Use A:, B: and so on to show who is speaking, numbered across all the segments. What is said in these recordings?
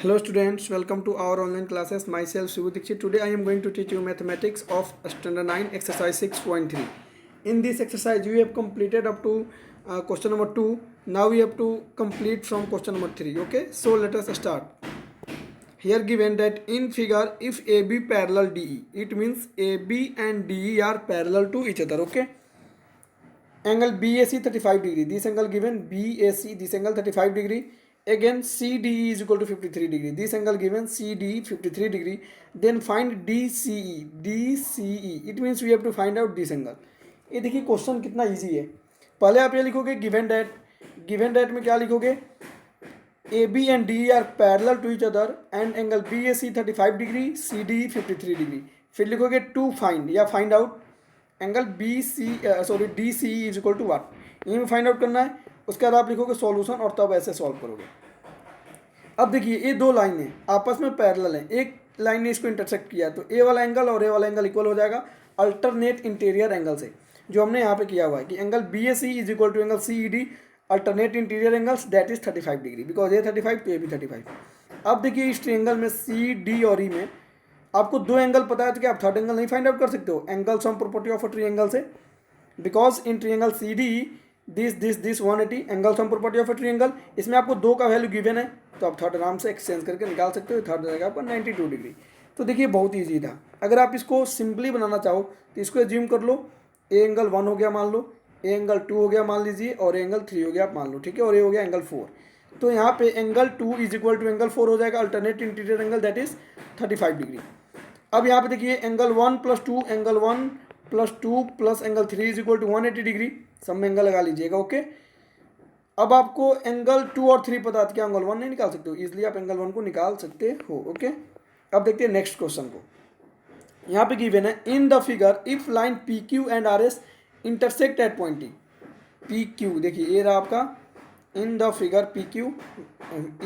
A: Hello students, welcome to our online classes. Myself Shivu Dixit. Today I am going to teach you mathematics of standard 9 exercise 6.3. In this exercise you have completed up to question number 2. Now we have to complete from question number 3. Okay, so let us start. Here given that in figure if AB parallel DE, it means AB and DE are parallel to each other. Okay, angle BAC 35 degree. This angle given BAC, this angle 35 degree. Again CDE is equal to 53 degree. This angle given CDE 53 degree. Then find DCE. DCE. It means we have to find out this angle. ये देखिए question कितना easy है. पहले आप ये लिखोगे given that में क्या लिखोगे, AB and DE are parallel to each other and angle BAC 35 degree, CDE 53 degree. फिर लिखोगे टू फाइंड या find out angle DCE is equal to what, ये में फाइंड आउट करना है. उसके बाद आप लिखोगे सॉल्यूशन और तब ऐसे सॉल्व करोगे. अब देखिए ये दो लाइनें आपस में पैरेलल हैं, एक लाइन ने इसको इंटरसेक्ट किया तो ए वाला एंगल और ए वाला एंगल इक्वल हो जाएगा अल्टरनेट इंटीरियर एंगल से, जो हमने यहाँ पे किया हुआ है कि angle BAC is equal to angle CED alternate interior angles that is 35 degree, because a 35 तो ए भी 35. अब देखिए इस ट्रायंगल में CD और E में आपको दो एंगल पता है तो क्या आप थर्ड एंगल नहीं फाइंड आउट कर सकते हो angle sum property of a triangle से, because in triangle CDE this 180 angle sum property of a triangle. इसमें आपको दो का वैल्यू गिवन है तो आप थर्ड आराम से एक्सचेंज करके निकाल सकते हो. थर्ड रहेगा आपका 92 डिग्री. तो देखिए बहुत ईजी था. अगर आप इसको सिंपली बनाना चाहो तो इसको एज्यूम कर लो ए एंगल 1 हो गया मान लो, ए एंगल 2 हो गया मान लीजिए और एंगल 3 हो गया आप मान लो, ठीक है, और ये हो गया एंगल 4. तो यहाँ पे angle 2 is equal to angle 4 हो जाएगा alternate interior angle that is 35 degree. अब यहाँ पे देखिए angle 1 + 2 angle 1 + 2 + angle 3 is equal to 180 degree. सब में एंगल लगा लीजिएगा. ओके, अब आपको एंगल 2 और 3 पता है, क्या एंगल 1 नहीं निकाल सकते हो, इजिली आप एंगल 1 को निकाल सकते हो. ओके, अब देखते हैं नेक्स्ट क्वेश्चन को. यहाँ पे गिवन है इन the figure if line PQ and RS intersect at point T. PQ देखिए ये रहा आपका इन the figure PQ,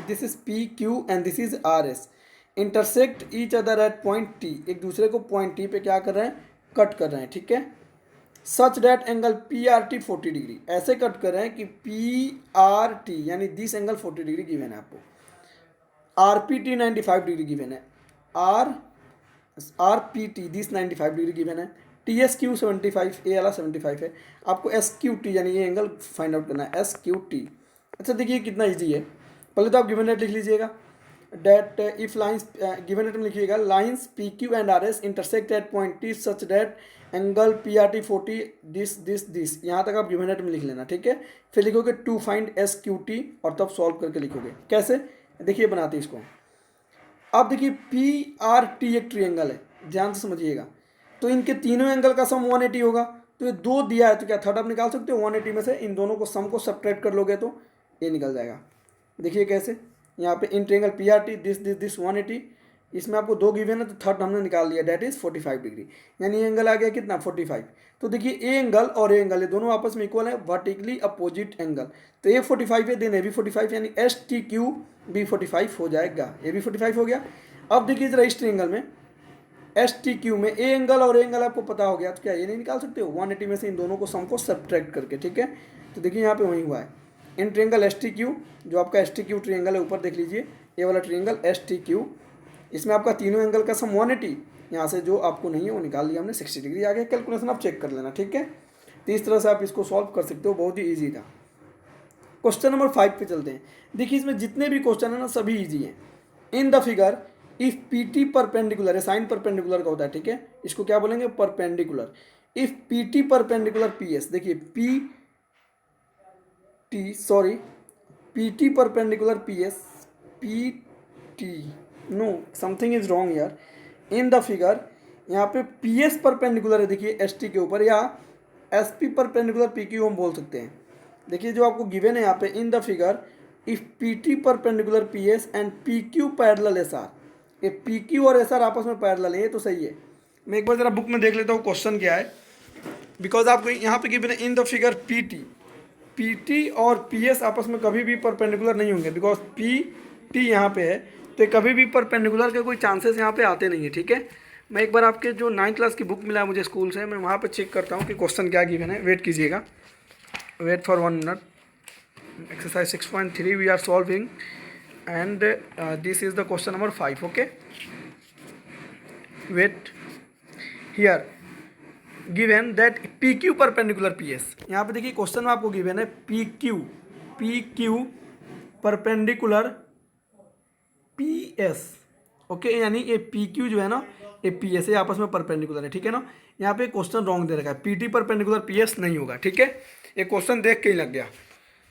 A: this is PQ and this is RS intersect each other at point T. एक दूसरे को पॉइंट T पे क्या कर रहे हैं, कट कर रहे हैं, ठीक है. Such that angle PRT 40 degree, ऐसे कट कर रहे हैं कि PRT यानी दिस एंगल 40 डिग्री गिवन है आपको. RPT 95 डिग्री गिवन है, RPT दिस 95 डिग्री गिवन है. TSQ 75, ए वाला 75 है. आपको SQT यानी ये एंगल फाइंड आउट करना है SQT. अच्छा देखिए कितना इजी है. पहले तो आप गिवन डेट लिख लीजिएगा, that if lines given that में लिखिएगा lines PQ and RS intersect at point T such that angle PRT 40 this. यहाँ तक आप गिवन डेट में लिख लेना, ठीक है. फिर लिखोगे टू फाइंड SQT और तब सॉल्व करके लिखोगे. कैसे देखिए बनाते इसको. अब देखिए PRT एक ट्रायंगल है, ध्यान से समझिएगा. तो इनके तीनों एंगल का सम 180 होगा. तो ये दो दिया है तो क्या थर्ड आप निकाल सकते हो 180 में से. इन दोनों को सम को सब्ट्रैक्ट कर लोगे तो ये निकल जाएगा. देखिए कैसे, यहाँ पे इन ट्रायंगल PRT दिस 180, इसमें आपको दो गिवन है तो थर्ड हमने निकाल लिया डेट इज 45 डिग्री, यानी ये एंगल आ गया कितना 45. तो देखिए ए एंगल और ए एंगल ये दोनों आपस में इक्वल है, वर्टिकली अपोजिट एंगल. तो ये 45 है देन ए भी 45 यानी STQ भी 45 हो जाएगा, ए भी 45 हो गया. अब देखिए जरा इस ट्रायंगल में STQ में ए एंगल और ए एंगल आपको पता हो गया तो क्या ये नहीं निकाल सकते हो 180 में से इन दोनों को सम को सब्ट्रैक्ट करके, ठीक है. तो देखिए यहाँ पे वही हुआ है इन ट्रायंगल STQ, जो आपका STQ ट्रायंगल है ऊपर देख लीजिए ये वाला ट्रायंगल STQ, इसमें आपका तीनों एंगल का सम 180, यहाँ से जो आपको नहीं है वो निकाल लिया हमने 60 डिग्री. आ गया, कैलकुलेशन आप चेक कर लेना, ठीक है. तो इस तरह से आप इसको सॉल्व कर सकते हो, बहुत ही ईजी था. क्वेश्चन नंबर 5 पे चलते हैं. देखिए इसमें जितने भी क्वेश्चन है ना सभी ईजी हैं. In the figure if PT perpendicular है, साइन परपेंडिकुलर का होता है, ठीक है, इसको क्या बोलेंगे perpendicular. If PT perpendicular PS, देखिए PT perpendicular PS, PT no something is wrong यार. इन द फिगर यहाँ पे PS परपेंडिकुलर है देखिए ST के ऊपर, या SP परपेंडिकुलर PQ हम बोल सकते हैं. देखिए जो आपको गिवन है यहाँ पे इन the figure if PT perpendicular PS and PQ parallel SR, ये PQ और SR आपस में पैरेलल है, ये तो सही है. मैं एक बार जरा बुक में देख लेता हूँ क्वेश्चन क्या है, बिकॉज आपको यहाँ पे गिवन है इन द फिगर PT और PS आपस में कभी भी परपेंडिकुलर नहीं होंगे, बिकॉज PT यहाँ पे है तो कभी भी परपेंडिकुलर के कोई चांसेस यहाँ पे आते नहीं है, ठीक है. मैं एक बार आपके जो 9th क्लास की बुक मिला है मुझे स्कूल से, मैं वहाँ पे चेक करता हूँ कि क्वेश्चन क्या गिवन है. वेट कीजिएगा, wait for 1 minute. Exercise 6.3 we are solving and this is the question number 5. Okay, wait, here given that PQ perpendicular PS, यहाँ पे देखिए क्वेश्चन में आपको गिवन है PQ परपेंडिकुलर PS। ओके, यानी ये PQ जो है ना, ये PS है, आपस में परपेंडिकुलर है, ठीक है ना। यहाँ पे क्वेश्चन रॉन्ग दे रखा है, PT परपेंडिकुलर PS नहीं होगा, ठीक है। ये क्वेश्चन देख के ही लग गया।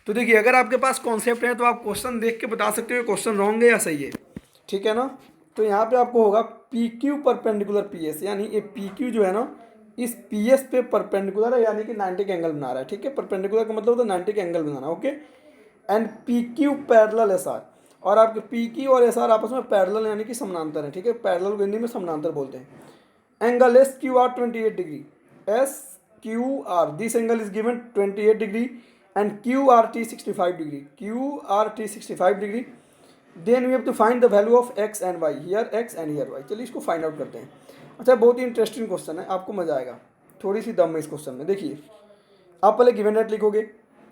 A: तो देखिए, अगर आपके पास कॉन्सेप्ट है तो आप क्वेश्चन देख के बता सकते हो क्वेश्चन रॉन्ग है या सही है, ठीक है ना। तो यहाँ पे आपको होगा PQ परपेंडिकुलर PS, यानी ये PQ जो है ना इस PS पे परपेंडिकुलर है, यानी कि 90 का एंगल बना रहा है, ठीक है। परपेंडिकुलर का मतलब होता है 90 का angle banana, okay. And PQ parallel SR, और आपके PQ और SR आपस में पैरेलल यानी कि समानांतर है, ठीक है। पैरेलल को हिंदी में समानांतर बोलते हैं। Angle SQR 28 degree, SQR this angle is given 28 degree and QRT 65 degree, QRT 65 degree, then we have to find the value of x and y, here x and here y। चलिए इसको find out करते हैं। अच्छा, बहुत ही interesting question है, आपको मजा आएगा। थोड़ी सी दम है इस क्वेश्चन में। देखिए, आप पहले गिवन डेट लिखोगे,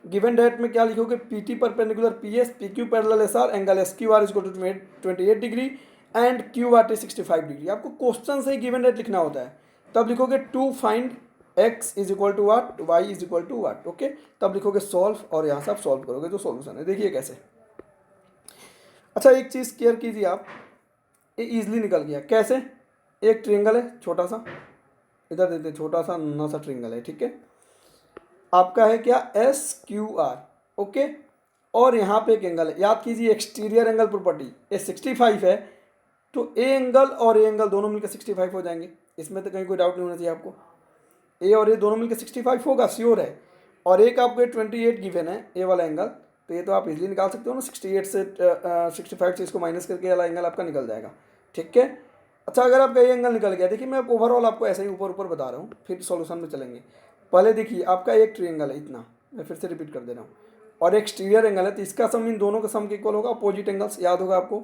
A: गिवन डेट में क्या लिखोगे, PT perpendicular PS, PQ parallel SR, angle SQR is equal to 28 degree and QRT 65 degree. आपको क्वेश्चन से ही गिवन डेट लिखना होता है, तब लिखोगे to find x is equal to what, y is equal to what, okay. तब लिखोगे सॉल्व, और यहाँ से आप सॉल्व करोगे जो सॉल्यूशन है। देखिए कैसे। अच्छा, एक चीज़ केयर कीजिए आप, ये ईजिली निकल गया कैसे। एक ट्रिंगल है छोटा सा, इधर देते, छोटा सा नन्हा सा ट्रिंगल है, ठीक है। आपका है क्या, SQR, ओके। और यहाँ पे एक एंगल है, याद कीजिए एक्सटीरियर एंगल प्रॉपर्टी, ये 65 है, तो ए एंगल और ए एंगल दोनों मिलकर 65 हो जाएंगे। इसमें तो कहीं कोई डाउट नहीं होना चाहिए आपको। ए और ए दोनों मिलकर 65 होगा, श्योर है। और एक आपको 28 गिवन है, ए वाला एंगल, तो ये तो आप इजीली निकाल सकते हो ना। 68 से 65 से इसको माइनस करके वाला एंगल आपका निकल जाएगा, ठीक है। अच्छा, अगर आपका ये एंगल निकल गया, देखिए मैं ओवरऑल आपको ऐसे ही ऊपर ऊपर बता रहा हूँ, फिर सॉल्यूशन में चलेंगे। पहले देखिए, आपका एक ट्रायंगल है इतना, मैं फिर से रिपीट कर दे रहा हूँ, और एक एक्सटीरियर एंगल है, तो इसका सम इन दोनों का सम के इक्वल होगा, अपोजिट एंगल्स, याद होगा आपको।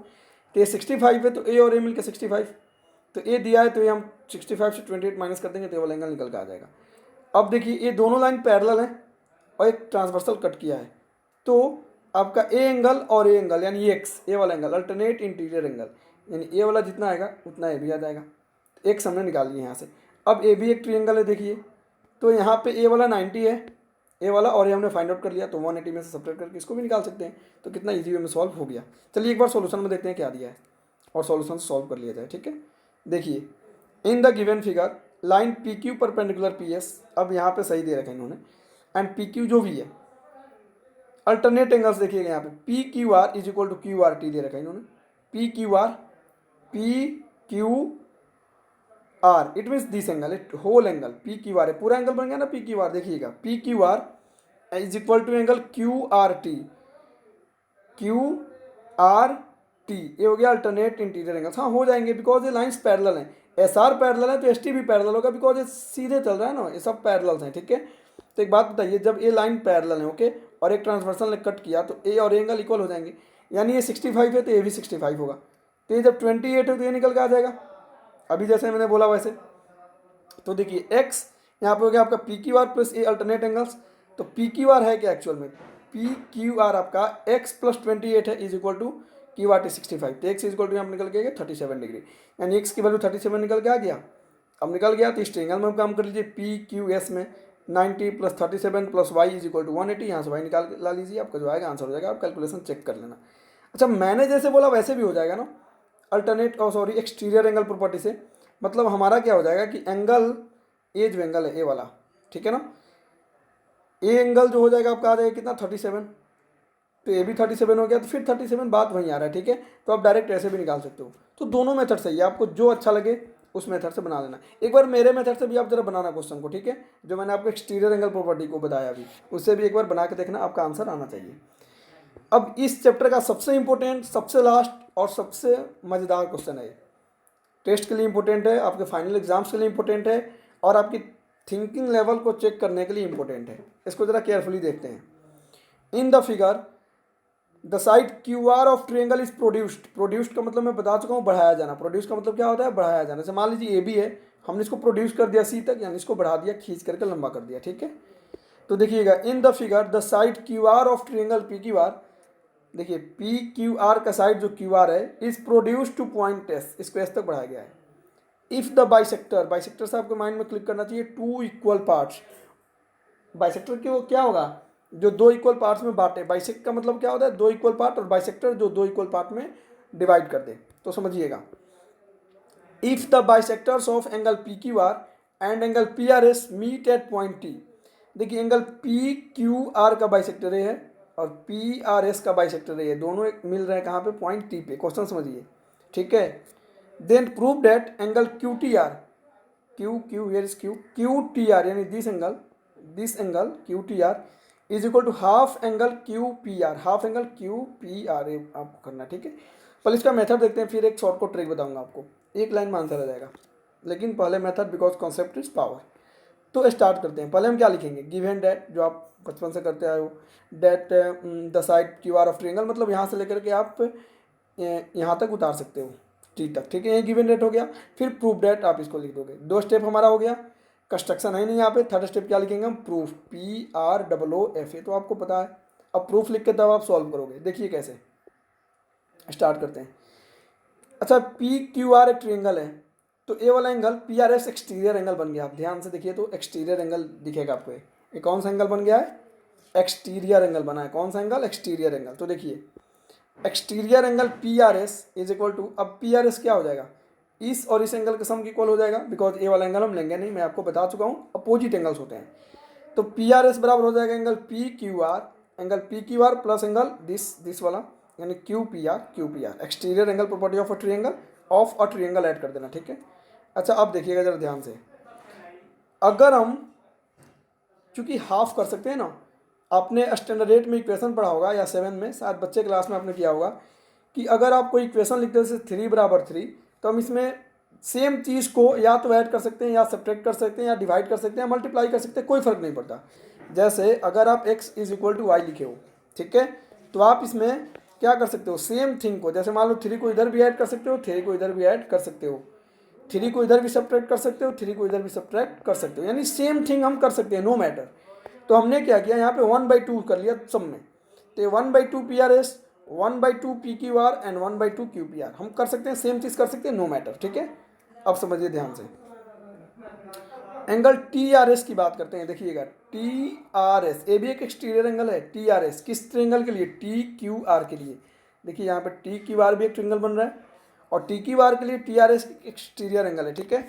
A: तो ये 65 है, तो ए और ए मिलकर 65, तो ए दिया है तो ये हम 65 से 28 माइनस कर देंगे, तो ये वाला एंगल निकल के आ जाएगा। अब देखिए, ये दोनों लाइन पैरेलल हैं और एक ट्रांसवर्सल कट किया है, तो आपका ए एंगल और ए एंगल यानी एक्स, ए वाला एंगल अल्टरनेट इंटीरियर एंगल, यानी ए वाला जितना आएगा उतना ए भी आ जाएगा। तो एक हमने निकाल लिया यहाँ से। अब ए भी एक ट्रायंगल है, देखिए, तो यहाँ पे ए वाला 90 है, ए वाला, और ये हमने फाइंड आउट कर लिया, तो 180 में से सब्ट्रैक्ट करके इसको भी निकाल सकते हैं। तो कितना ईजी वे में सॉल्व हो गया। चलिए एक बार सॉल्यूशन में देखते हैं क्या दिया है, और सॉल्यूशन सॉल्व कर लिया जाए, ठीक है। देखिए, in the given figure line PQ perpendicular PS, अब यहाँ पे सही दे रखा है इन्होंने, एंड PQ जो भी है अल्टरनेट एंगल्स देखिएगा यहाँ पे, PQR is equal to QRT दे रखा है इन्होंने, PQR it means this angle, it whole angle PQR है, पूरा एंगल बन गया ना PQR। देखिएगा, PQR is equal to angle QRT, ये हो गया अल्टरनेट इंटीरियर एंगल्स। हाँ, हो जाएंगे बिकॉज ये लाइंस पैरेलल हैं। SR पैरेलल है तो ST भी पैरेलल होगा, बिकॉज ये सीधे चल रहा है ना, ये सब पैरेलल्स हैं, ठीक है। तो एक बात बताइए, जब ये लाइन पैरेलल है, ओके, और एक ट्रांसवर्सल ने कट किया, तो ए और ए एंगल इक्वल हो जाएंगे, यानी ये 65 है तो ये भी 65 होगा। तो ये जब 28 है तो ये निकल के आ जाएगा, अभी जैसे मैंने बोला वैसे। तो देखिए, एक्स यहाँ पे हो गया आपका PQR प्लस ए अल्टरनेट एंगल्स, तो PQR है क्या एक्चुअल में, PQR आपका x प्लस 28 है इज इक्वल टू QRT 65, तो x इज इक्वल टू यहाँ निकल के 37 डिग्री, यानी x की वैल्यू 37 निकल के आ गया। अब निकल गया तो इस ट्रायंगल में हम काम कर लीजिए, PQS में 90 plus 37 plus y is equal to 180, यहाँ से y निकाल ला लीजिए, आपका जो आएगा आंसर हो जाएगा। आप कैलकुलेशन चेक कर लेना। अच्छा, मैंने जैसे बोला वैसे भी हो जाएगा ना, अल्टरनेट एक्सटीरियर एंगल प्रॉपर्टी से, मतलब हमारा क्या हो जाएगा कि एंगल, ए जो एंगल है ए वाला, ठीक है ना, ए एंगल जो हो जाएगा आपका आ जाएगा कितना 37, तो ए भी 37 हो गया, तो फिर 37 बात वहीं आ रहा है, ठीक है। तो आप डायरेक्ट ऐसे भी निकाल सकते हो। तो दोनों मेथड सही है, आपको जो अच्छा लगे उस मेथड से बना लेना। एक बार मेरे मेथड से भी आप जरा बनाना क्वेश्चन को, ठीक है, जो मैंने आपको एक्सटीरियर एंगल प्रॉपर्टी को बताया अभी, उससे भी एक बार बना के देखना, आपका आंसर आना चाहिए। अब इस चैप्टर का सबसे इंपॉर्टेंट, सबसे लास्ट और सबसे मज़ेदार क्वेश्चन है, टेस्ट के लिए इंपॉर्टेंट है, आपके फाइनल एग्जाम्स के लिए इंपॉर्टेंट है, और आपकी थिंकिंग लेवल को चेक करने के लिए इंपॉर्टेंट है। इसको ज़रा केयरफुली देखते हैं। In the figure the side QR of triangle is produced का मतलब मैं बता चुका हूँ, बढ़ाया जाना। प्रोड्यूस का मतलब क्या होता है, बढ़ाया जाना। जैसे मान लीजिए AB है, हमने इसको प्रोड्यूस कर दिया C तक, यानी इसको बढ़ा दिया, खींच करके लंबा कर दिया, ठीक है। तो देखिएगा, इन the figure the side QR of triangle PQR देखिए पी क्यू आर का साइड जो क्यू आर है is produce two point S, इसको एस तक बढ़ाया गया है। इफ द बाइसेक्टर, बाइसेक्टर से आपके माइंड में क्लिक करना चाहिए, टू इक्वल पार्ट्स, बाइसेक्टर के वो क्या होगा, जो दो इक्वल पार्ट्स में बांटे। बाइसेक्ट का मतलब क्या होता है, दो इक्वल पार्ट, और बाइसेक्टर जो दो इक्वल पार्ट में डिवाइड कर दे। तो समझिएगा, if the bisectors of angle P Q R and angle P R S meet at point T. देखिए एंगल पी क्यू आर का बाइसेक्टर ए है और पी आर एस का बाइसेक्टर ए है, दोनों एक मिल रहे हैं कहाँ पे, पॉइंट टी पे। क्वेश्चन समझिए, ठीक है। Then prove that angle Q T R, Q Q where is Q, Q T R यानी this angle Q T R is equal to half angle Q P R, half angle Q P R आपको करना, ठीक है। पहले इसका method देखते हैं, फिर एक शॉर्टकट ट्रिक बताऊंगा आपको, एक लाइन में आंसर आ जाएगा। लेकिन पहले method, because concept is power. तो स्टार्ट करते हैं। पहले हम क्या लिखेंगे, गिवन डेट, जो आप बचपन से करते आए हो, that the side Q R of triangle, मतलब यहाँ से लेकर के आप यहाँ तक उतार सकते हो, टी तक, ठीक है। ये गिवन डेट हो गया। फिर प्रूफ डेट आप इसको लिख दोगे। दो स्टेप हमारा हो गया, कंस्ट्रक्शन है नहीं यहाँ पे। थर्ड स्टेप क्या लिखेंगे हम, proof, P R double O F A, तो आपको पता है। अब प्रूफ लिख के तब आप सॉल्व करोगे। देखिए कैसे, स्टार्ट करते हैं। अच्छा, पी क्यू आर एक ट्रिएंगल है, तो ए वाला angle P R S exterior angle बन गया। आप ध्यान से देखिए तो एक्सटीरियर एंगल दिखेगा आपको। ये कौन सा एंगल बन गया है, एक्सटीरियर एंगल बना है। कौन सा एंगल, एक्सटीरियर एंगल। तो देखिए exterior angle P R S is equal to, अब पी आर एस क्या हो जाएगा, इस और इस एंगल के सम की इक्वल हो जाएगा, बिकॉज ए वाला एंगल हम लेंगे नहीं, मैं आपको बता चुका हूँ, अपोजिट एंगल्स होते हैं। तो पी आर एस बराबर हो जाएगा angle P Q R, angle P Q R plus angle this वाला, यानी Q P are, exterior angle property of a triangle add कर देना, ठीक है। अच्छा अब देखिएगा जरा ध्यान से, अगर हम चूंकि हाफ कर सकते हैं ना, आपने स्टैंडर्ड 8 में इक्वेशन पढ़ा होगा या 7 में, शायद बच्चे क्लास में आपने किया होगा कि अगर आप कोई इक्वेशन लिखते हैं 3 बराबर 3, तो हम इसमें सेम चीज़ को या तो ऐड कर सकते हैं, या सब्ट्रैक्ट कर सकते हैं, या डिवाइड कर सकते हैं, मल्टीप्लाई कर सकते हैं, कोई फर्क नहीं पड़ता। जैसे अगर आप x is equal to y लिखे हो, ठीक है, तो आप इसमें क्या कर सकते हो, सेम थिंग को, जैसे मान लो 3 को इधर भी ऐड कर सकते हो, 3 को इधर भी ऐड कर सकते हो, 3 को इधर भी सब्ट्रैक्ट कर सकते हो, 3 को इधर भी सब्ट्रैक्ट कर सकते हो, यानी सेम थिंग हम कर सकते हैं, नो मैटर। तो हमने क्या किया, यहाँ पे 1/2 कर लिया सब में, तो 1/2 P R S, 1/2 P Q R and 1/2 Q P are, हम कर सकते हैं, सेम चीज़ कर सकते हैं, नो मैटर, ठीक है। अब समझिए ध्यान से, एंगल टी आर एस की बात करते हैं। देखिएगा टी आर एस, ये भी एक एक्सटीरियर एंगल है। टी आर एस किस ट्रिएंगल के लिए, टी क्यू आर के लिए। देखिए यहाँ पे टी क्यू आर भी एक ट्रिएंगल बन रहा है, और टी क्यू आर के लिए T R S exterior angle है, ठीक है।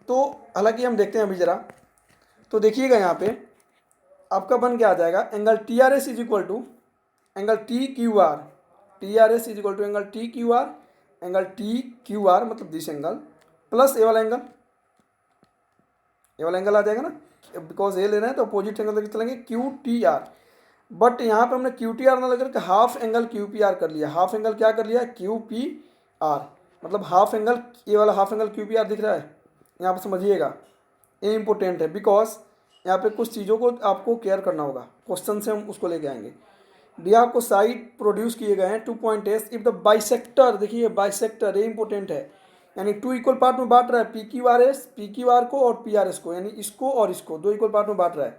A: तो हालांकि हम देखते हैं अभी जरा, तो देखिएगा यहाँ पे आपका बन के आ जाएगा angle T R S is equal to angle T Q R, T R S is equal to angle T Q R, angle T Q R मतलब दिस एंगल प्लस ए वाला एंगल, ये वाला एंगल आ जाएगा ना, because ए ले रहे हैं तो अपोजिट एंगल लेकर चलेंगे, क्यू टी आर। बट यहाँ पे हमने क्यू टी आर ना लेकर के half angle Q P are कर लिया। हाफ एंगल क्या कर लिया, क्यू पी आर, मतलब हाफ एंगल, ये वाला half angle Q P are दिख रहा है यहाँ पे, समझिएगा ये इंपॉर्टेंट है, बिकॉज यहाँ पे कुछ चीज़ों को आपको केयर करना होगा, क्वेश्चन से हम उसको लेके आएंगे। डी आपको साइड प्रोड्यूस किए गए हैं 2 point S if the bisector, देखिए बाइसेक्टर ये इंपॉर्टेंट है, यानी 2 इक्वल पार्ट में बांट रहा है, P Q R S, P Q are को और पी आर एस को, यानी इसको और इसको 2 इक्वल पार्ट में बांट रहा है,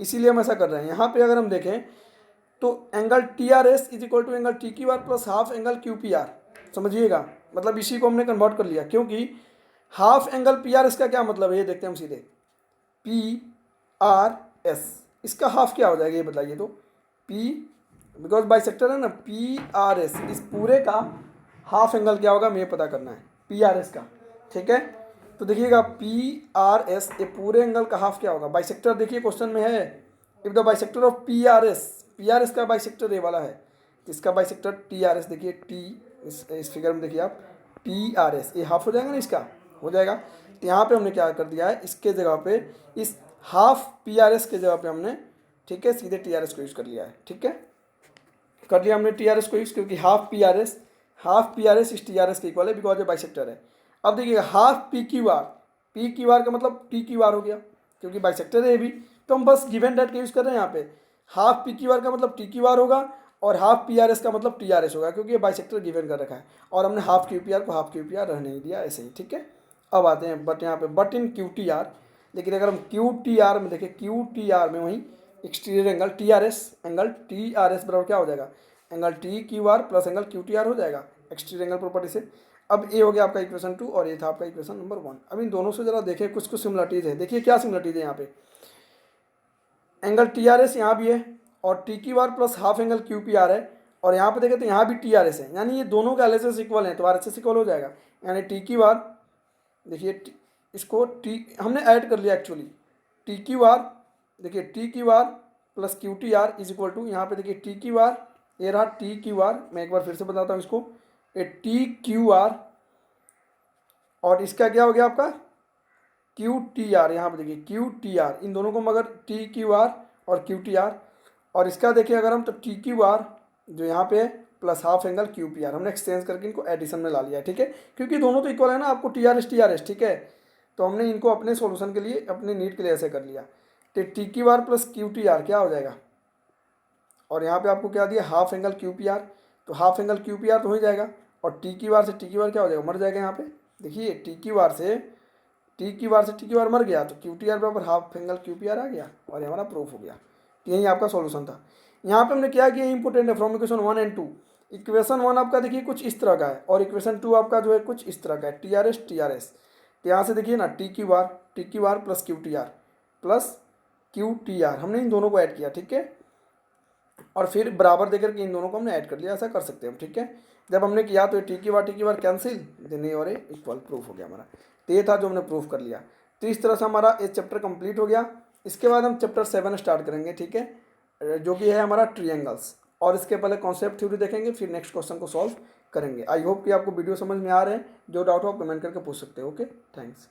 A: इसीलिए हम ऐसा कर रहे हैं। यहाँ पे अगर हम देखें तो angle T R S is equal to angle T Q R plus half angle Q P R, समझिएगा, मतलब इसी को हमने कन्वर्ट कर लिया, क्योंकि half angle P R S का क्या मतलब है, ये देखते हैं हम सीधे, पी आर एस, इसका हाफ क्या हो जाएगा ये बताइए तो, पी, बिकॉज बाइसेक्टर है ना, पी आर एस, इस पूरे का हाफ एंगल क्या होगा हमें पता करना है, पी आर एस का, ठीक है। तो देखिएगा पी आर एस, ये पूरे एंगल का हाफ क्या होगा, बाइसेक्टर देखिए क्वेश्चन में है, if the bisector of P R S का बाइसेक्टर ये वाला है, इसका बाइसेक्टर टी आर एस, देखिए टी, इस फिगर में देखिए आप, टी आर एस, ये हाफ हो जाएगा ना, इसका हो जाएगा। तो यहाँ पे हमने क्या कर दिया है, इसके जगह पे, इस हाफ पी आर एस के जगह पे हमने, ठीक है, सीधे टी आर एस को यूज़ कर लिया है, ठीक है, कर लिया हमने टी आर एस को यूज़, क्योंकि हाफ पी आर एस इस टी आर एस के इक्वल है, बिकॉज ये बाइसेक्टर है। अब देखिएगा हाफ पी क्यू आर का मतलब टी क्यू आर हो गया, क्योंकि बाइसेक्टर है ये भी, तो हम बस गिवन डेट का यूज़ कर रहे हैं यहाँ पे, हाफ पी क्यू आर का मतलब टी क्यू आर होगा, और हाफ पी आर एस का मतलब टी आर एस होगा, क्योंकि ये बाइसेक्टर गिवन कर रखा है, और हमने हाफ क्यू पी आर को हाफ क्यू पी आर रहने ही दिया, ऐसे ही, ठीक है। अब आते हैं बट यहाँ पे, but in Q T are, लेकिन अगर हम क्यू टी आर में देखें, क्यू टी आर में वहीं exterior angle T R S, angle T R S बराबर क्या हो जाएगा, angle T Q R plus angle Q T are हो जाएगा एक्सटीरियर एंगल प्रॉपर्टी से। अब ये हो गया आपका इक्वेशन 2 और ये था आपका इक्वेशन नंबर 1। अब इन दोनों से जरा देखें कुछ कुछ सिमिलरिटीज़ है। देखिए क्या सिमिलरिटीज़ है यहाँ पे, एंगल टी आर एस यहाँ भी है और T Q R plus half angle Q P are है, और यहाँ पे देखें तो यहाँ भी टी आर एस है, यानी ये दोनों का एल एस एस इक्वल है तो आर एस एस इक्वल हो जाएगा। यानी टी क्यू आर, देखिए इसको टी हमने ऐड कर लिया एक्चुअली, टी क्यू आर, देखिए T Q R plus Q T R is equal to, यहाँ पे देखिए टी क्यू आर, ये रहा टी क्यू आर, मैं एक बार फिर से बताता हूँ इसको, ये टी क्यू आर और इसका क्या हो गया आपका क्यू टी आर, यहाँ पे देखिए क्यू टी आर, इन दोनों को मगर टी क्यू आर और क्यू टी आर, और इसका देखिए अगर हम तो टी क्यू आर जो यहाँ पे है plus half angle Q P are, हमने एक्सचेंज करके इनको एडिशन में ला लिया है, ठीक है, क्योंकि दोनों तो इक्वल है ना, आपको टी आर एस, ठीक है, तो हमने इनको अपने सॉल्यूशन के लिए, अपने नीट के लिए ऐसे कर लिया। तो T Q R plus Q T R क्या हो जाएगा, और यहाँ पे आपको क्या दिया half angle Q P R, तो half angle Q P R तो हो ही जाएगा, और टी क्यू आर से टी क्यू आर क्या हो जाएगा, मर जाएगा यहाँ पे, देखिए टी क्यू आर से टी क्यू आर से टी क्यू आर मर गया, तो क्यू टी आर बराबर half angle Q P are आ गया, और ये हमारा प्रूफ हो गया। तो यही आपका सॉल्यूशन था। यहाँ पे हमने क्या किया, इंपॉर्टेंट है, फ्रॉम इक्वेशन 1 एंड 2, इक्वेशन 1 आपका देखिए कुछ इस तरह का है और इक्वेशन 2 आपका जो है कुछ इस तरह का है, टी आर एस। तो यहाँ से देखिए ना T Q R plus Q T are हमने इन दोनों को ऐड किया, ठीक है, और फिर बराबर देकर के इन दोनों को हमने ऐड कर लिया, ऐसा कर सकते हैं हम, ठीक है। जब हमने किया तो T Q R cancel, then ये और ये इक्वल, प्रूफ हो गया हमारा। तो ये था जो हमने प्रूफ कर लिया। तो इस तरह से हमारा ये चैप्टर कंप्लीट हो गया। इसके बाद हम चैप्टर 7 स्टार्ट करेंगे, ठीक है, जो कि है हमारा ट्रिएंगल्स, और इसके पहले कॉन्सेप्ट थ्योरी देखेंगे, फिर नेक्स्ट क्वेश्चन को सॉल्व करेंगे। आई होप कि आपको वीडियो समझ में आ रहे हैं, जो डाउट हो आप कमेंट करके पूछ सकते हो। Okay, thanks.